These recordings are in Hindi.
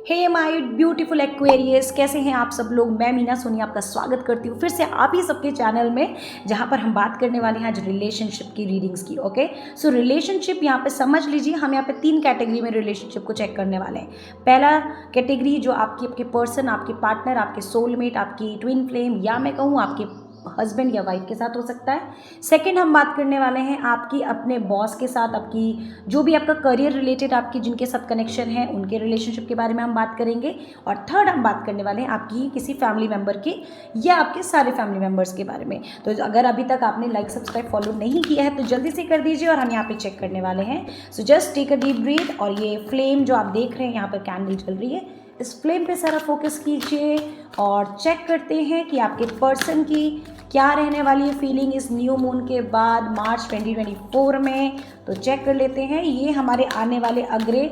हे माय ब्यूटीफुल एक्वेरियस, कैसे हैं आप सब लोग। मैं मीना सोनी आपका स्वागत करती हूँ फिर से आप ही सबके चैनल में, जहाँ पर हम बात करने वाले हैं आज रिलेशनशिप की रीडिंग्स की। ओके, सो रिलेशनशिप यहाँ पे समझ लीजिए, हम यहाँ पे 3 कैटेगरी में रिलेशनशिप को चेक करने वाले हैं। पहला कैटेगरी जो आपके पर्सन, आपके पार्टनर, आपके सोलमेट, आपकी ट्विन फ्लेम, या मैं कहूँ आपके हस्बैंड या वाइफ के साथ हो सकता है। सेकंड हम बात करने वाले हैं आपकी अपने बॉस के साथ, आपकी जो भी आपका करियर रिलेटेड आपकी जिनके साथ कनेक्शन है उनके रिलेशनशिप के बारे में हम बात करेंगे। और थर्ड हम बात करने वाले हैं आपकी किसी फैमिली मेम्बर के या आपके सारे फैमिली मेम्बर्स के बारे में। तो अगर अभी तक आपने लाइक सब्सक्राइब फॉलो नहीं किया है तो जल्दी से कर दीजिए और हम यहाँ पे चेक करने वाले हैं। So just take a deep breath. और ये फ्लेम जो आप देख रहे हैं यहाँ पर कैंडल चल रही है, इस फ्लेम पे सारा फोकस कीजिए और चेक करते हैं कि आपके पर्सन की क्या रहने वाली है फीलिंग इस न्यू मून के बाद मार्च 2024 में। तो चेक कर लेते हैं। ये हमारे आने वाले अगले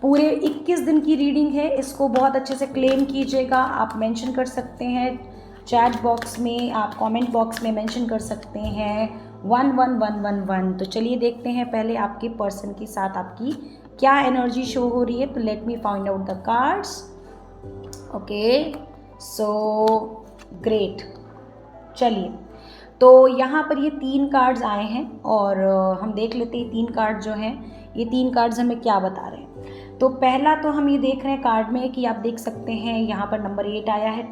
पूरे 21 दिन की रीडिंग है। इसको बहुत अच्छे से क्लेम कीजिएगा। आप मेंशन कर सकते हैं चैट बॉक्स में, आप कमेंट बॉक्स में मेंशन कर सकते हैं 11111। तो चलिए देखते हैं पहले आपके पर्सन के साथ आपकी क्या एनर्जी शो हो रही है। तो let me find out the cards. Okay, so great. चलिए, तो यहाँ पर ये 3 कार्ड्स आए हैं और हम देख लेते हैं 3 कार्ड जो हैं, ये 3 कार्ड्स हमें क्या बता रहे हैं। तो पहला तो हम ये देख रहे हैं कार्ड में कि आप देख सकते हैं यहाँ पर नंबर 8 आया है।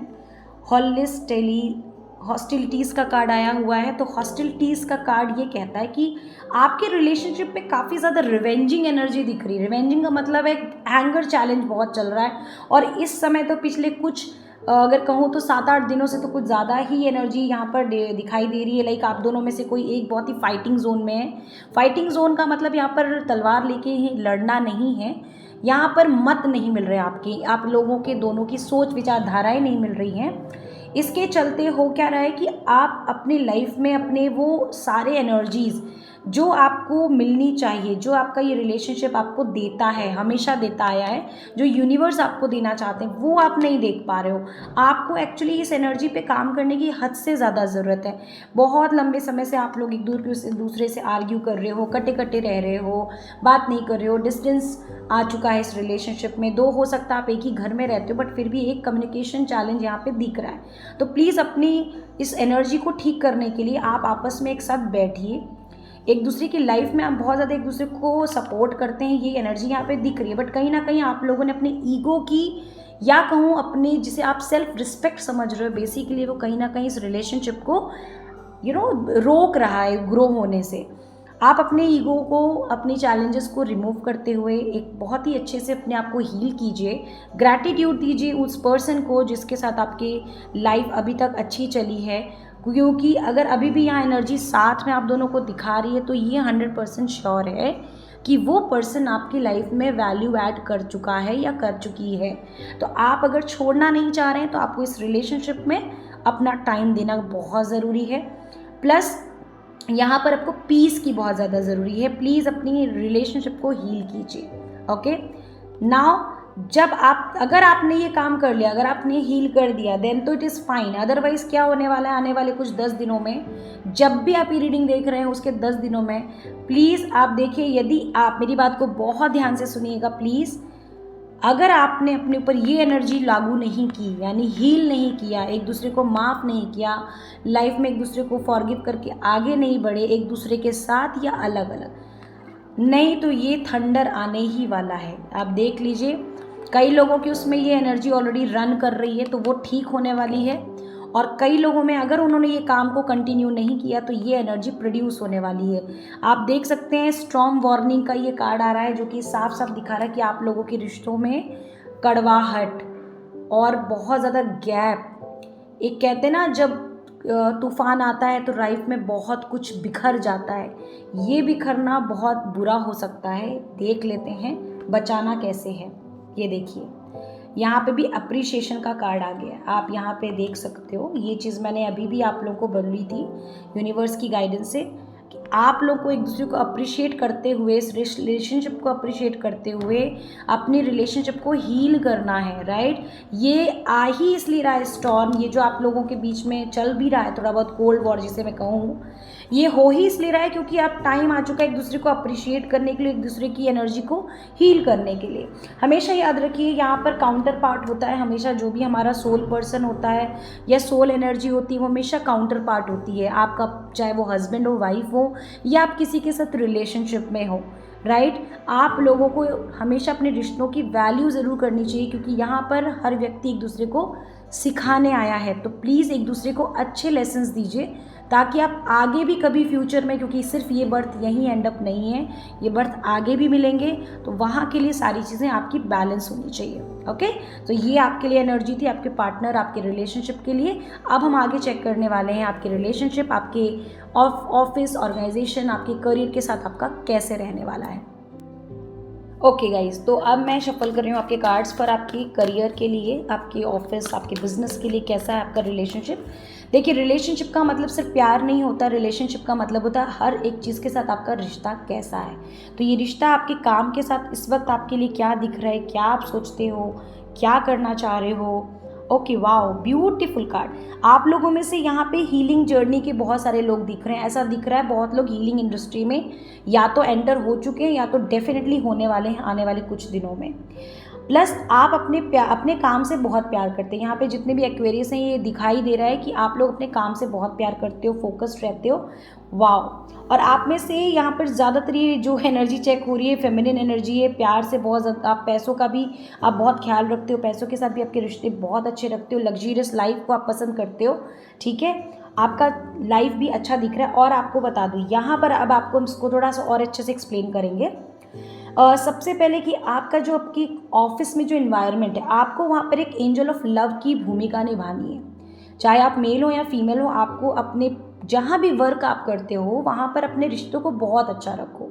हॉस्टिलिटीज़ का कार्ड आया हुआ है। तो हॉस्टिलिटीज़ का कार्ड ये कहता है कि आपके रिलेशनशिप में काफ़ी ज़्यादा रिवेंजिंग एनर्जी दिख रही है। रिवेंजिंग का मतलब है एंगर चैलेंज बहुत चल रहा है और इस समय तो पिछले कुछ अगर कहूँ तो 7-8 दिनों से तो कुछ ज़्यादा ही एनर्जी यहाँ पर दिखाई दे रही है। लाइक आप दोनों में से कोई एक बहुत ही फाइटिंग जोन में है। फाइटिंग जोन का मतलब यहाँ पर तलवार लेके ही लड़ना नहीं है, यहाँ पर मत नहीं मिल रहे आपकी, आप लोगों के दोनों की सोच विचारधाराएं नहीं मिल रही हैं। इसके चलते हो क्या रहा है कि आप अपनी लाइफ में अपने वो सारे एनर्जीज़ जो आपको मिलनी चाहिए, जो आपका ये रिलेशनशिप आपको देता है, हमेशा देता आया है, जो यूनिवर्स आपको देना चाहते हैं, वो आप नहीं देख पा रहे हो। आपको एक्चुअली इस एनर्जी पे काम करने की हद से ज़्यादा ज़रूरत है। बहुत लंबे समय से आप लोग एक दूसरे से आर्ग्यू कर रहे हो, कटे कटे रह रहे हो, बात नहीं कर रहे हो, डिस्टेंस आ चुका है इस रिलेशनशिप में। 2 हो सकता है आप एक ही घर में रहते हो बट फिर भी एक कम्युनिकेशन चैलेंज यहाँ पे दिख रहा है। तो प्लीज़ अपनी इस एनर्जी को ठीक करने के लिए आप आपस में एक साथ बैठिए। एक दूसरे की लाइफ में आप बहुत ज़्यादा एक दूसरे को सपोर्ट करते हैं, ये एनर्जी यहाँ पे दिख रही है। बट कहीं ना कहीं आप लोगों ने अपने ईगो की, या कहूँ अपने जिसे आप सेल्फ रिस्पेक्ट समझ रहे हो बेसिकली, वो कहीं ना कहीं इस रिलेशनशिप को रोक रहा है ग्रो होने से। आप अपने ईगो को, अपने चैलेंजेस को रिमूव करते हुए एक बहुत ही अच्छे से अपने आप को हील कीजिए। ग्रैटिट्यूड दीजिए उस पर्सन को जिसके साथ आपकी लाइफ अभी तक अच्छी चली है, क्योंकि अगर अभी भी यहाँ एनर्जी साथ में आप दोनों को दिखा रही है तो ये 100% श्योर है कि वो पर्सन आपकी लाइफ में वैल्यू ऐड कर चुका है या कर चुकी है। तो आप अगर छोड़ना नहीं चाह रहे हैं तो आपको इस रिलेशनशिप में अपना टाइम देना बहुत ज़रूरी है। प्लस यहाँ पर आपको पीस की बहुत ज़्यादा ज़रूरी है। प्लीज़ अपनी रिलेशनशिप को हील कीजिए। ओके, नाउ जब आप, अगर आपने ये काम कर लिया, अगर आपने हील कर दिया, देन तो इट इज़ फाइन। अदरवाइज़ क्या होने वाला है आने वाले कुछ 10 दिनों में, जब भी आप ये रीडिंग देख रहे हैं उसके 10 दिनों में प्लीज़ आप देखिए, यदि आप मेरी बात को बहुत ध्यान से सुनिएगा प्लीज़, अगर आपने अपने ऊपर ये एनर्जी लागू नहीं की, यानी हील नहीं किया, एक दूसरे को माफ़ नहीं किया, लाइफ में एक दूसरे को फॉरगिव करके आगे नहीं बढ़े एक दूसरे के साथ या अलग अलग, नहीं तो ये थंडर आने ही वाला है। आप देख लीजिए, कई लोगों की उसमें ये एनर्जी ऑलरेडी रन कर रही है तो वो ठीक होने वाली है, और कई लोगों में अगर उन्होंने ये काम को कंटिन्यू नहीं किया तो ये एनर्जी प्रोड्यूस होने वाली है। आप देख सकते हैं स्ट्रॉन्ग वार्निंग का ये कार्ड आ रहा है जो कि साफ साफ दिखा रहा है कि आप लोगों के रिश्तों में कड़वाहट और बहुत ज़्यादा गैप, एक कहते हैं ना जब तूफान आता है तो लाइफ में बहुत कुछ बिखर जाता है, ये बिखरना बहुत बुरा हो सकता है। देख लेते हैं बचाना कैसे है। ये देखिए, यहाँ पे भी अप्रिशिएशन का कार्ड आ गया। आप यहाँ पे देख सकते हो, ये चीज़ मैंने अभी भी आप लोगों को बोली थी यूनिवर्स की गाइडेंस से कि आप लोग को एक दूसरे को अप्रिशिएट करते हुए, इस रिलेशनशिप को अप्रिशिएट करते हुए अपनी रिलेशनशिप को हील करना है, राइट। ये आ ही इसलिए रहा है स्टॉर्म, ये जो आप लोगों के बीच में चल भी रहा है थोड़ा बहुत कोल्ड वॉर जिसे मैं कहूँ, ये हो ही इसलिए रहा है क्योंकि आप टाइम आ चुका है एक दूसरे को अप्रिशिएट करने के लिए, एक दूसरे की एनर्जी को हील करने के लिए। हमेशा याद रखिए यहाँ पर काउंटर पार्ट होता है, हमेशा जो भी हमारा सोल पर्सन होता है या सोल एनर्जी होती है वो हमेशा काउंटर पार्ट होती है आपका, चाहे वो हस्बैंड हो, वाइफ हो, या आप किसी के साथ रिलेशनशिप में हो, राइट। आप लोगों को हमेशा अपने रिश्तों की वैल्यू ज़रूर करनी चाहिए क्योंकि यहाँ पर हर व्यक्ति एक दूसरे को सिखाने आया है। तो प्लीज़ एक दूसरे को अच्छे लेसन्स दीजिए ताकि आप आगे भी कभी फ्यूचर में, क्योंकि सिर्फ ये बर्थ यहीं एंड अप नहीं है, ये बर्थ आगे भी मिलेंगे, तो वहाँ के लिए सारी चीज़ें आपकी बैलेंस होनी चाहिए। ओके, तो ये आपके लिए एनर्जी थी, आपके पार्टनर, आपके रिलेशनशिप के लिए। अब हम आगे चेक करने वाले हैं आपके रिलेशनशिप, आपके ऑफिस, ऑर्गेनाइजेशन, आपके करियर के साथ आपका कैसे रहने वाला है। ओके गाइज, तो अब मैं शफल कर रही हूँ आपके कार्ड्स पर आपके करियर के लिए, आपके ऑफिस, आपके बिजनेस के लिए कैसा है आपका रिलेशनशिप। देखिए, रिलेशनशिप का मतलब सिर्फ प्यार नहीं होता, रिलेशनशिप का मतलब होता है हर एक चीज़ के साथ आपका रिश्ता कैसा है। तो ये रिश्ता आपके काम के साथ इस वक्त आपके लिए क्या दिख रहा है, क्या आप सोचते हो, क्या करना चाह रहे हो। Okay, wow, beautiful card. आप लोगों में से यहाँ पे हीलिंग जर्नी के बहुत सारे लोग दिख रहे हैं। ऐसा दिख रहा है बहुत लोग हीलिंग इंडस्ट्री में या तो एंटर हो चुके हैं या तो डेफिनेटली होने वाले हैं आने वाले कुछ दिनों में। प्लस आप अपने काम से बहुत प्यार करते हैं। यहाँ पे जितने भी एक्वेरियस हैं ये दिखाई दे रहा है कि आप लोग अपने काम से बहुत प्यार करते हो, फोकस्ड रहते हो। वाओ। और आप में से यहाँ पर ज़्यादातर ये जो एनर्जी चेक हो रही है फेमिनिन एनर्जी है, प्यार से बहुत ज़्यादा, आप पैसों का भी आप बहुत ख्याल रखते हो, पैसों के साथ भी आपके रिश्ते बहुत अच्छे रखते हो, लग्जरियस लाइफ को आप पसंद करते हो, ठीक है। आपका लाइफ भी अच्छा दिख रहा है। और आपको बता दूँ यहाँ पर, अब आपको हम इसको थोड़ा सा और अच्छे से एक्सप्लेन करेंगे। सबसे पहले कि आपका जो आपकी ऑफिस में जो इन्वायरमेंट है, आपको वहाँ पर एक एंजल ऑफ लव की भूमिका निभानी है। चाहे आप मेल हो या फीमेल हो, आपको अपने जहाँ भी वर्क आप करते हो वहाँ पर अपने रिश्तों को बहुत अच्छा रखो,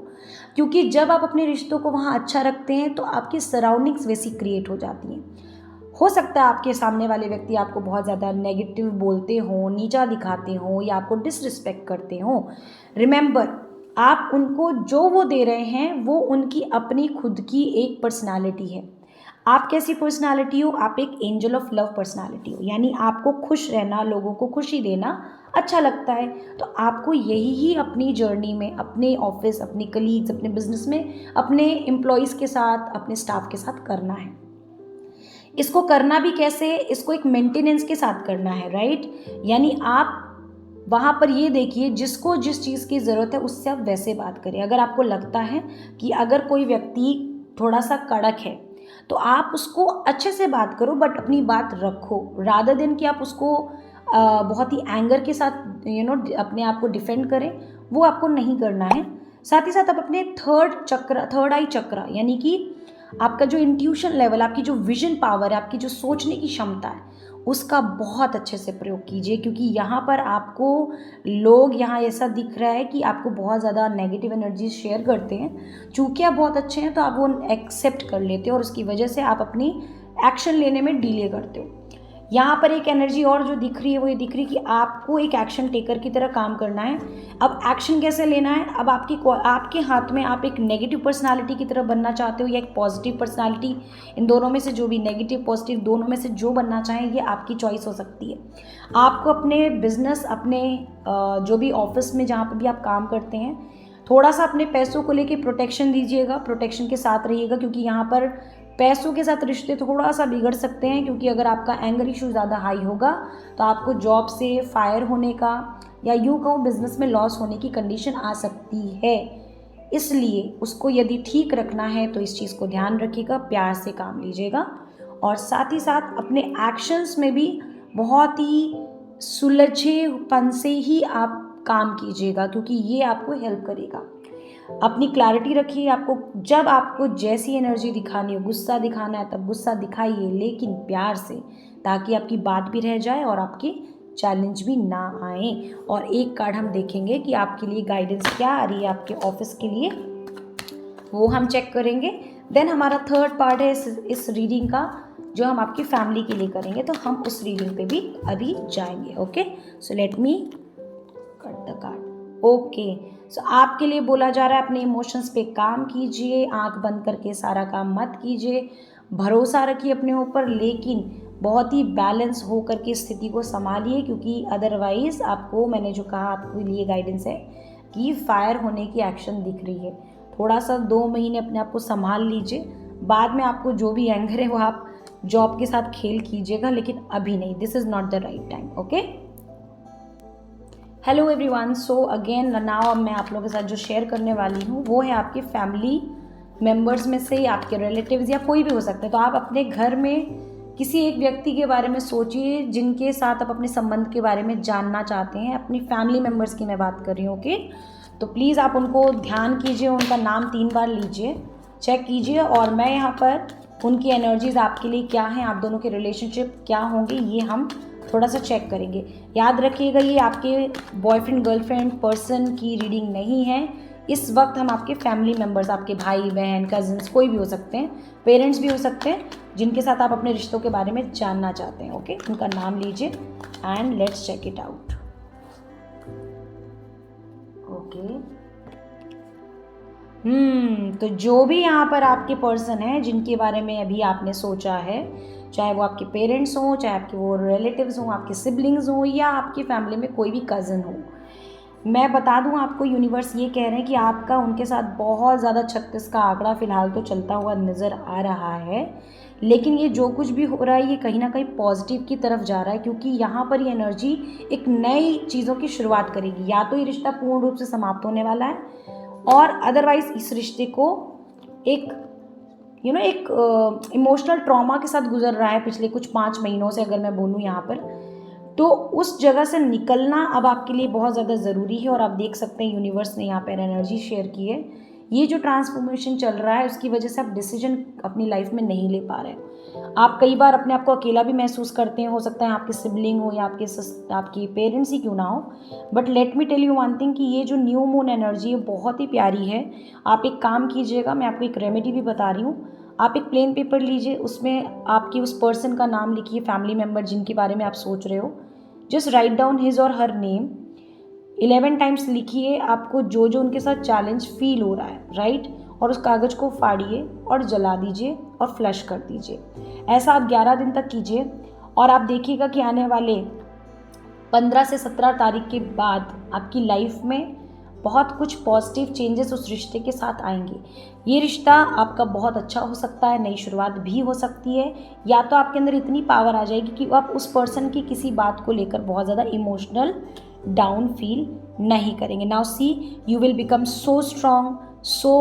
क्योंकि जब आप अपने रिश्तों को वहाँ अच्छा रखते हैं तो आपकी सराउंडिंग्स वैसी क्रिएट हो जाती हैं। हो सकता है आपके सामने वाले व्यक्ति आपको बहुत ज़्यादा नेगेटिव बोलते हों, नीचा दिखाते हों या आपको डिसरिस्पेक्ट करते हों। रिमेंबर, आप उनको जो वो दे रहे हैं वो उनकी अपनी खुद की एक पर्सनालिटी है। आप कैसी पर्सनालिटी हो? आप एक एंजल ऑफ लव पर्सनालिटी हो, यानी आपको खुश रहना, लोगों को खुशी देना अच्छा लगता है। तो आपको यही ही अपनी जर्नी में, अपने ऑफिस, अपने कलीग्स, अपने बिजनेस में, अपने एम्प्लॉयज़ के साथ, अपने स्टाफ के साथ करना है। इसको करना भी कैसे? इसको एक मेंटेनेंस के साथ करना है, राइट। यानी आप वहाँ पर ये देखिए जिसको जिस चीज़ की ज़रूरत है उससे आप वैसे बात करें। अगर आपको लगता है कि अगर कोई व्यक्ति थोड़ा सा कड़क है तो आप उसको अच्छे से बात करो, बट अपनी बात रखो, रादर देन कि आप उसको बहुत ही एंगर के साथ अपने आप को डिफेंड करें, वो आपको नहीं करना है। साथ ही साथ आप अपने थर्ड आई चक्र, यानी कि आपका जो इंट्यूशन लेवल, आपकी जो विजन पावर है, आपकी जो सोचने की क्षमता है, उसका बहुत अच्छे से प्रयोग कीजिए, क्योंकि यहाँ पर आपको लोग यहाँ ऐसा दिख रहा है कि आपको बहुत ज़्यादा नेगेटिव एनर्जी शेयर करते हैं। चूँकि आप बहुत अच्छे हैं तो आप वो एक्सेप्ट कर लेते हो और उसकी वजह से आप अपनी एक्शन लेने में डिले करते हो। यहाँ पर एक एनर्जी और जो दिख रही है वो ये दिख रही है कि आपको एक एक्शन टेकर की तरह काम करना है। अब एक्शन कैसे लेना है? अब आपके हाथ में, आप एक नेगेटिव पर्सनालिटी की तरह बनना चाहते हो या एक पॉजिटिव पर्सनालिटी, इन दोनों में से जो भी, नेगेटिव पॉजिटिव दोनों में से जो बनना चाहें, ये आपकी चॉइस हो सकती है। आपको अपने बिजनेस, अपने जो भी ऑफिस में जहाँ पर भी आप काम करते हैं, थोड़ा सा अपने पैसों को लेके प्रोटेक्शन दीजिएगा, प्रोटेक्शन के साथ रहिएगा, क्योंकि यहाँ पर पैसों के साथ रिश्ते थोड़ा सा बिगड़ सकते हैं। क्योंकि अगर आपका एंगर इशू ज़्यादा हाई होगा तो आपको जॉब से फायर होने का या यूँ कहूँ बिजनेस में लॉस होने की कंडीशन आ सकती है। इसलिए उसको यदि ठीक रखना है तो इस चीज़ को ध्यान रखिएगा, प्यार से काम लीजिएगा और साथ ही साथ अपने एक्शंस में भी बहुत ही सुलझेपन से ही आप काम कीजिएगा, क्योंकि ये आपको हेल्प करेगा। अपनी क्लैरिटी रखिए। जब आपको जैसी एनर्जी दिखानी हो, गुस्सा दिखाना है तब गुस्सा दिखाइए, लेकिन प्यार से, ताकि आपकी बात भी रह जाए और आपके चैलेंज भी ना आए। और एक कार्ड हम देखेंगे कि आपके लिए गाइडेंस क्या आ रही है आपके ऑफिस के लिए, वो हम चेक करेंगे। देन हमारा थर्ड पार्ट है इस रीडिंग का, जो हम आपकी फैमिली के लिए करेंगे, तो हम उस रीडिंग पे भी अभी जाएंगे। Okay, so let me cut the card. Okay, so आपके लिए बोला जा रहा है अपने इमोशंस पे काम कीजिए, आँख बंद करके सारा काम मत कीजिए, भरोसा रखिए अपने ऊपर, लेकिन बहुत ही बैलेंस हो करके स्थिति को सँभालिए, क्योंकि अदरवाइज़ आपको, मैंने जो कहा आपके लिए गाइडेंस है कि फायर होने की एक्शन दिख रही है। थोड़ा-सा 2 महीने अपने आप को सँभाल लीजिए, बाद में आपको जो भी एंगर है वो आप जॉब के साथ खेल कीजिएगा, लेकिन अभी नहीं, this is not the right time, okay? Hello everyone, so again now अब मैं आप लोगों के साथ जो शेयर करने वाली हूँ वो है आपके फैमिली मेम्बर्स में से, या आपके रिलेटिव्स, या कोई भी हो सकता है। तो आप अपने घर में किसी एक व्यक्ति के बारे में सोचिए जिनके साथ आप अपने संबंध के बारे में जानना चाहते हैं। अपनी फैमिली मेम्बर्स की मैं बात कर रही हूँ, ओके? तो प्लीज़ आप उनको ध्यान कीजिए, उनका नाम 3 बार लीजिए, चेक कीजिए, और मैं यहाँ पर उनकी एनर्जीज़ आपके लिए क्या हैं, आप दोनों के रिलेशनशिप क्या होंगे, ये हम थोड़ा सा चेक करेंगे। याद रखिएगा, ये आपके बॉयफ्रेंड गर्लफ्रेंड पर्सन की रीडिंग नहीं है। इस वक्त हम आपके फैमिली मेम्बर्स, आपके भाई बहन कजिन्स कोई भी हो सकते हैं, पेरेंट्स भी हो सकते हैं, जिनके साथ आप अपने रिश्तों के बारे में जानना चाहते हैं, ओके? उनका नाम लीजिए and let's check it out. Okay, तो जो भी यहाँ पर आपके पर्सन हैं जिनके बारे में अभी आपने सोचा है, चाहे वो आपके पेरेंट्स हों, चाहे आपके वो रिलेटिव्स हों, आपके सिबलिंग्स हों, या आपकी फैमिली में कोई भी कज़न हो, मैं बता दूं आपको, यूनिवर्स ये कह रहे हैं कि आपका उनके साथ बहुत ज़्यादा 36 का आंकड़ा फ़िलहाल तो चलता हुआ नज़र आ रहा है, लेकिन ये जो कुछ भी हो रहा है ये कहीं ना कहीं पॉजिटिव की तरफ जा रहा है, क्योंकि यहाँ पर ये एनर्जी एक नई चीज़ों की शुरुआत करेगी। या तो ये रिश्ता पूर्ण रूप से समाप्त होने वाला है, और अदरवाइज़ इस रिश्ते को एक एक इमोशनल ट्रॉमा के साथ गुजर रहा है पिछले कुछ 5 महीनों से, अगर मैं बोलूँ यहाँ पर, तो उस जगह से निकलना अब आपके लिए बहुत ज़्यादा ज़रूरी है। और आप देख सकते हैं यूनिवर्स ने यहाँ पर एनर्जी शेयर की है, ये जो ट्रांसफॉर्मेशन चल रहा है उसकी वजह से आप डिसीजन अपनी लाइफ में नहीं ले पा रहे हैं। आप कई बार अपने आप को अकेला भी महसूस करते हैं, हो सकता है आपके सिबलिंग हो या आपके पेरेंट्स ही क्यों ना हो, but let me tell you one thing कि ये जो न्यू मून एनर्जी है बहुत ही प्यारी है। आप एक काम कीजिएगा, मैं आपको एक रेमेडी भी बता रही हूँ। आप एक प्लेन पेपर लीजिए, उसमें आपकी उस पर्सन का नाम लिखिए, फैमिली मेम्बर जिनके बारे में आप सोच रहे हो, जस्ट राइट डाउन हिज और हर नेम 11 टाइम्स लिखिए, आपको जो जो उनके साथ चैलेंज फील हो रहा है, राइट? और उस कागज़ को फाड़िए और जला दीजिए और फ्लश कर दीजिए। ऐसा आप 11 दिन तक कीजिए, और आप देखिएगा कि आने वाले 15 से 17 तारीख के बाद आपकी लाइफ में बहुत कुछ पॉजिटिव चेंजेस उस रिश्ते के साथ आएंगे। ये रिश्ता आपका बहुत अच्छा हो सकता है, नई शुरुआत भी हो सकती है, या तो आपके अंदर इतनी पावर आ जाएगी कि आप उस पर्सन की किसी बात को लेकर बहुत ज़्यादा इमोशनल डाउन फील नहीं करेंगे। Now see, you will become so strong, so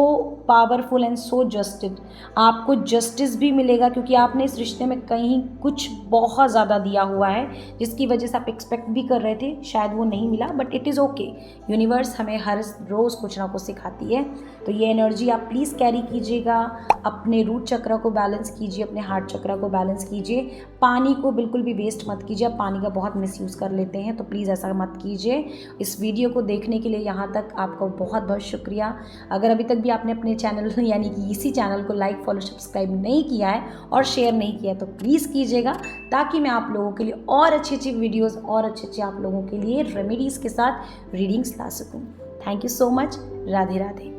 powerful and so justice. आपको जस्टिस भी मिलेगा, क्योंकि आपने इस रिश्ते में कहीं कुछ बहुत ज़्यादा दिया हुआ है, जिसकी वजह से आप एक्सपेक्ट भी कर रहे थे, शायद वो नहीं मिला, but it is okay. Universe हमें हर रोज़ कुछ ना कुछ सिखाती है। तो ये एनर्जी आप प्लीज़ कैरी कीजिएगा, अपने रूट चक्र को बैलेंस कीजिए, अपने हार्ट चक्र को बैलेंस कीजिए, पानी को बिल्कुल भी वेस्ट मत कीजिए। आप पानी का बहुत मिसयूज़ कर लेते हैं, तो प्लीज़ ऐसा मत कीजिए। इस वीडियो को देखने के लिए यहाँ तक आपका बहुत बहुत शुक्रिया। अगर अभी तक भी आपने अपने चैनल यानी कि इसी चैनल को लाइक, फॉलो, सब्सक्राइब नहीं किया है और शेयर नहीं किया है, तो प्लीज़ कीजिएगा, ताकि मैं आप लोगों के लिए और अच्छी अच्छी वीडियोज़ और अच्छे आप लोगों के लिए रेमेडीज़ के साथ रीडिंग्स ला सकूँ। Thank you so much. Radhe Radhe.